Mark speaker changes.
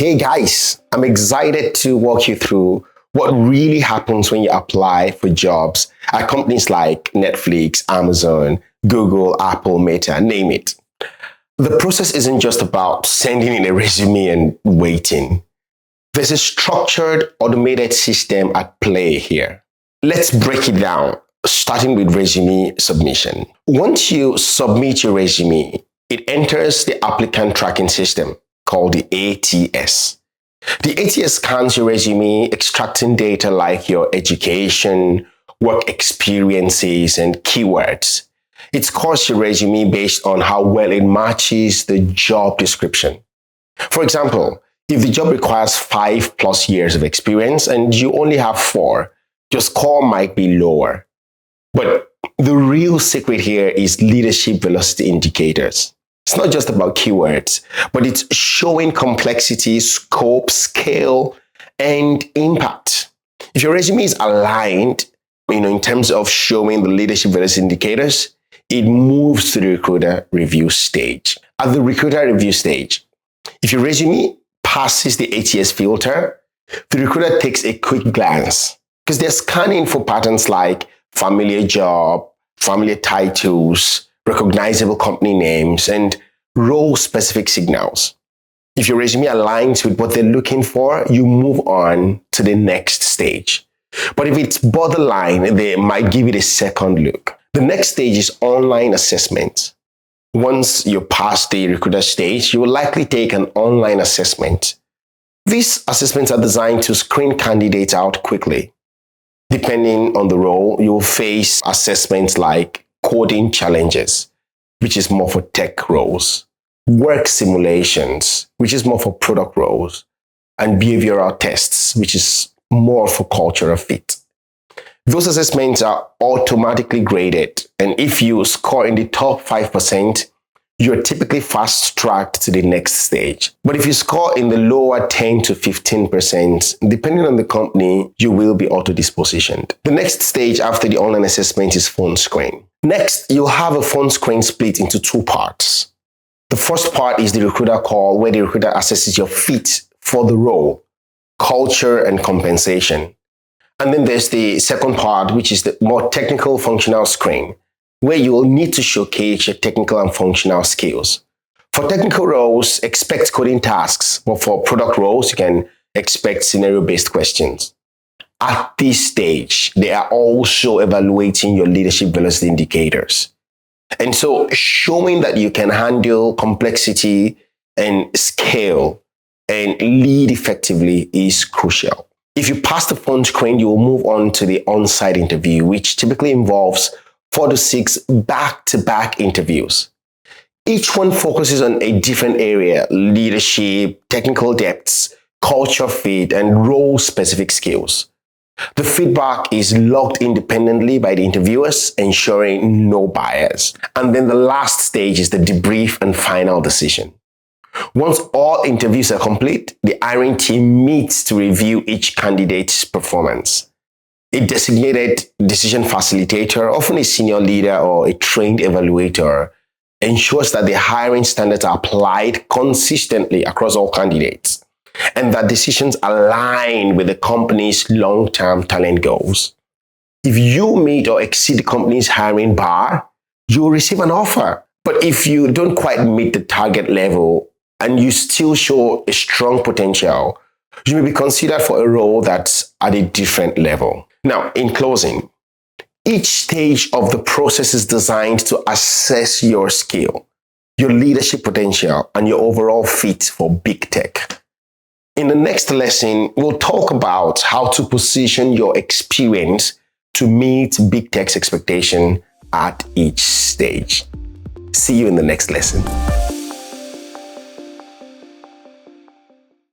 Speaker 1: Hey guys, I'm excited to walk you through what really happens when you apply for jobs at companies like Netflix, Amazon, Google, Apple, Meta, name it. The process isn't just about sending in a resume and waiting. There's a structured, automated system at play here. Let's break it down, starting with resume submission. Once you submit your resume, it enters the applicant tracking system called the ATS. The ATS scans your resume, extracting data like your education, work experiences, and keywords. It scores your resume based on how well it matches the job description. For example, if the job requires 5+ years of experience and you only have 4, your score might be lower. But the real secret here is leadership velocity indicators. It's not just about keywords, but it's showing complexity, scope, scale, and impact. If your resume is aligned, in terms of showing the leadership velocity indicators, it moves to the recruiter review stage. At the recruiter review stage, if your resume passes the ATS filter, the recruiter takes a quick glance because they're scanning for patterns like familiar job, familiar titles, recognizable company names, and role-specific signals. If your resume aligns with what they're looking for, you move on to the next stage. But if it's borderline, they might give it a second look. The next stage is online assessment. Once you pass the recruiter stage, you will likely take an online assessment. These assessments are designed to screen candidates out quickly. Depending on the role, you'll face assessments like coding challenges, which is more for tech roles, work simulations, which is more for product roles, and behavioral tests, which is more for cultural fit. Those assessments are automatically graded, and if you score in the top 5%, you're typically fast-tracked to the next stage. But if you score in the lower 10 to 15%, depending on the company, you will be auto-dispositioned. The next stage after the online assessment is phone screen. Next, you'll have a phone screen split into 2 parts. The first part is the recruiter call, where the recruiter assesses your fit for the role, culture, and compensation. And then there's the second part, which is the more technical functional screen, where you will need to showcase your technical and functional skills. For technical roles, expect coding tasks, but for product roles, you can expect scenario-based questions. At this stage, they are also evaluating your leadership velocity indicators. And so showing that you can handle complexity and scale and lead effectively is crucial. If you pass the phone screen, you will move on to the on-site interview, which typically involves 4 to 6 back-to-back interviews. Each one focuses on a different area: leadership, technical depths, culture fit, and role-specific skills. The feedback is logged independently by the interviewers, ensuring no bias. And then the last stage is the debrief and final decision. Once all interviews are complete, the hiring team meets to review each candidate's performance. A designated decision facilitator, often a senior leader or a trained evaluator, ensures that the hiring standards are applied consistently across all candidates and that decisions align with the company's long-term talent goals. If you meet or exceed the company's hiring bar, you will receive an offer. But if you don't quite meet the target level and you still show a strong potential, you may be considered for a role that's at a different level. Now, in closing, each stage of the process is designed to assess your skill, your leadership potential, and your overall fit for big tech. In the next lesson, we'll talk about how to position your experience to meet big tech's expectation at each stage. See you in the next lesson.